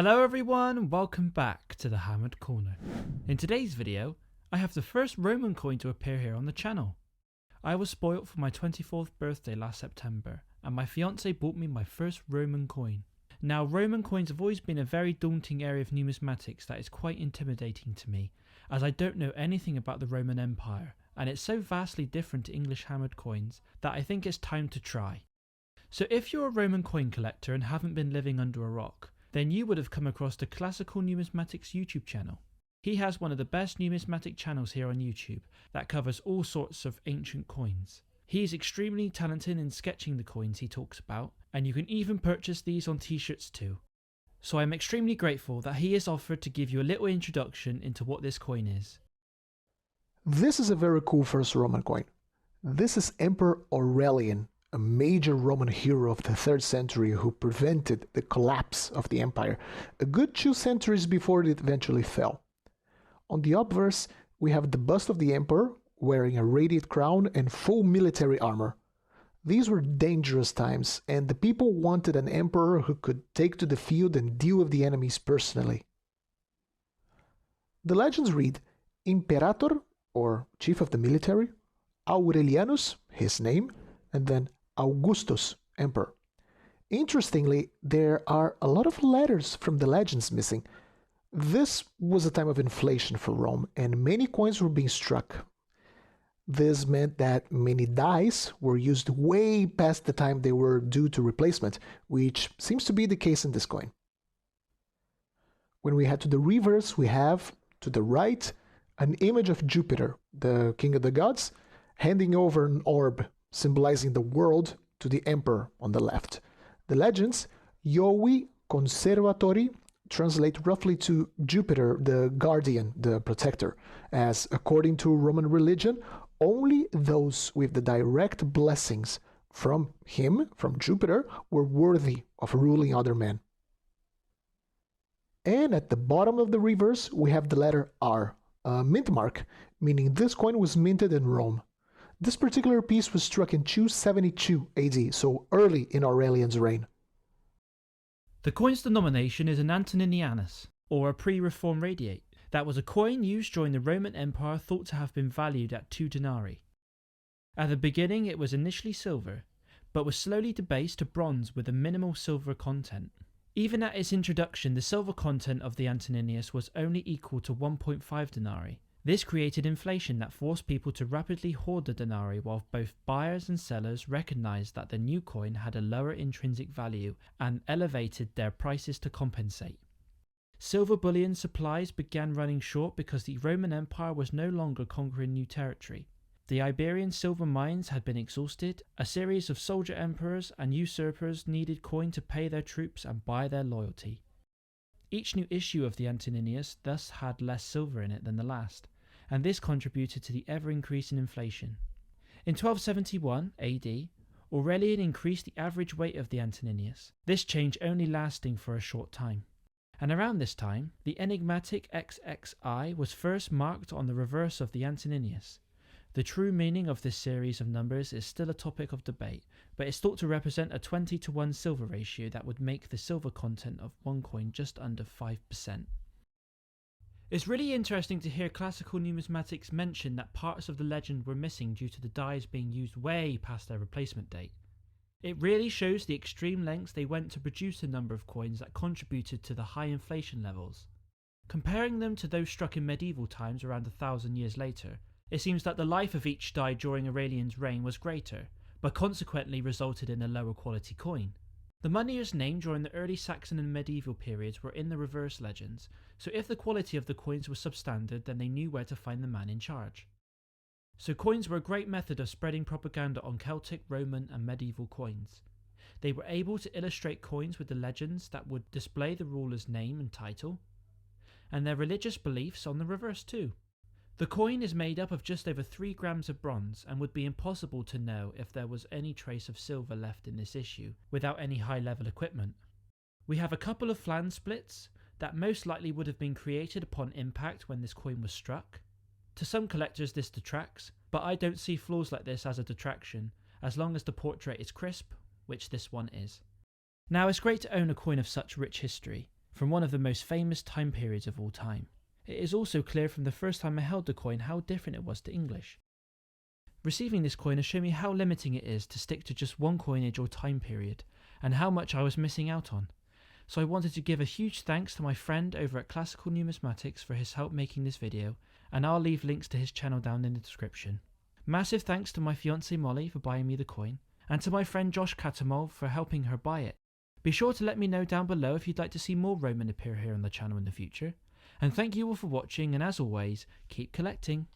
Hello everyone, welcome back to the Hammered Corner. In today's video, I have the first Roman coin to appear here on the channel. I was spoilt for my 24th birthday last September, and my fiance bought me my first Roman coin. Now, Roman coins have always been a very daunting area of numismatics that is quite intimidating to me, as I don't know anything about the Roman Empire, and it's so vastly different to English hammered coins that I think it's time to try. So if you're a Roman coin collector and haven't been living under a rock, then you would have come across the Classical Numismatics YouTube channel. He has one of the best numismatic channels here on YouTube that covers all sorts of ancient coins. He is extremely talented in sketching the coins he talks about, and you can even purchase these on t-shirts too. So I'm extremely grateful that he has offered to give you a little introduction into what this coin is. This is a very cool first Roman coin. This is Emperor Aurelian, a major Roman hero of the 3rd century who prevented the collapse of the empire, a good 2 centuries before it eventually fell. On the obverse, we have the bust of the emperor, wearing a radiate crown and full military armor. These were dangerous times, and the people wanted an emperor who could take to the field and deal with the enemies personally. The legends read, Imperator, or chief of the military, Aurelianus, his name, and then Augustus, emperor. Interestingly, there are a lot of letters from the legends missing. This was a time of inflation for Rome, and many coins were being struck. This meant that many dies were used way past the time they were due to replacement, which seems to be the case in this coin. When we head to the reverse, we have, to the right, an image of Jupiter, the king of the gods, handing over an orb, symbolizing the world, to the emperor on the left. The legends, Jovi Conservatori, translate roughly to Jupiter, the guardian, the protector, as according to Roman religion, only those with the direct blessings from him, from Jupiter, were worthy of ruling other men. And at the bottom of the reverse, we have the letter R, a mint mark, meaning this coin was minted in Rome. This particular piece was struck in 272 AD, so early in Aurelian's reign. The coin's denomination is an Antoninianus, or a pre-reform radiate. That was a coin used during the Roman Empire thought to have been valued at 2 denarii. At the beginning it was initially silver, but was slowly debased to bronze with a minimal silver content. Even at its introduction, the silver content of the Antoninianus was only equal to 1.5 denarii. This created inflation that forced people to rapidly hoard the denarii, while both buyers and sellers recognized that the new coin had a lower intrinsic value and elevated their prices to compensate. Silver bullion supplies began running short because the Roman Empire was no longer conquering new territory. The Iberian silver mines had been exhausted, a series of soldier emperors and usurpers needed coin to pay their troops and buy their loyalty. Each new issue of the Antoninianus thus had less silver in it than the last, and this contributed to the ever-increasing inflation. In 1271 AD, Aurelian increased the average weight of the Antoninianus, this change only lasting for a short time. And around this time, the enigmatic XXI was first marked on the reverse of the Antoninianus. The true meaning of this series of numbers is still a topic of debate, but it's thought to represent a 20-to-1 silver ratio that would make the silver content of one coin just under 5%. It's really interesting to hear Classical Numismatics mention that parts of the legend were missing due to the dies being used way past their replacement date. It really shows the extreme lengths they went to produce a number of coins that contributed to the high inflation levels. Comparing them to those struck in medieval times around 1,000 years later, it seems that the life of each die during Aurelian's reign was greater, but consequently resulted in a lower quality coin. The moneyers named during the early Saxon and medieval periods were in the reverse legends, so if the quality of the coins was substandard, then they knew where to find the man in charge. So coins were a great method of spreading propaganda on Celtic, Roman and medieval coins. They were able to illustrate coins with the legends that would display the ruler's name and title, and their religious beliefs on the reverse too. The coin is made up of just over 3 grams of bronze and would be impossible to know if there was any trace of silver left in this issue without any high level equipment. We have a couple of flange splits that most likely would have been created upon impact when this coin was struck. To some collectors this detracts, but I don't see flaws like this as a detraction, as long as the portrait is crisp, which this one is. Now, it's great to own a coin of such rich history, from one of the most famous time periods of all time. It is also clear from the first time I held the coin how different it was to English. Receiving this coin has shown me how limiting it is to stick to just one coinage or time period, and how much I was missing out on. So I wanted to give a huge thanks to my friend over at Classical Numismatics for his help making this video, and I'll leave links to his channel down in the description. Massive thanks to my fiancée Molly for buying me the coin, and to my friend Josh Catamol for helping her buy it. Be sure to let me know down below if you'd like to see more Roman appear here on the channel in the future. And thank you all for watching, and as always, keep collecting.